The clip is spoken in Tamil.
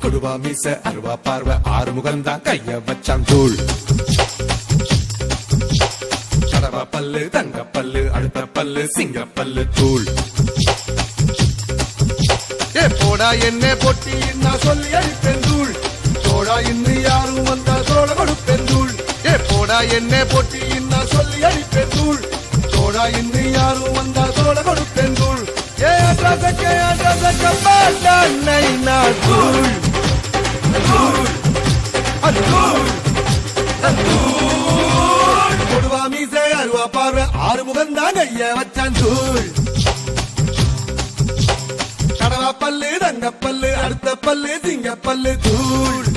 கொடுவா மீச அருவா பார்வை ஆறு முகந்தான் கைய வச்சான் தூள் கடவா பல்லு தங்க பல்லு அடுத்த பல்லு சிங்க பல்லு தூள் ஏ போடா என்ன பொட்டி நான் சொல்லி அடிப்பேன் தூள் தோடா இன்னும் யாரும் வந்தா தோட கொடுப்பேன் தூள் ஏ போடா என்ன பொட்டி நான் சொல்லி அடிப்பேன் தூள் தோடா இன்னும் யாரும் வந்தா தோட கொடுப்பேன் தூள் ஏ அட்ரஸக்க பாட்டா நைனா தூள் கொடுவா மீசை அருவா பார்வை ஆறு முகந்தான் கைய வச்சான் தூள் கடவா பல்லு தங்க பல்லு அடுத்த பல்லு சிங்க பல்லு தூள்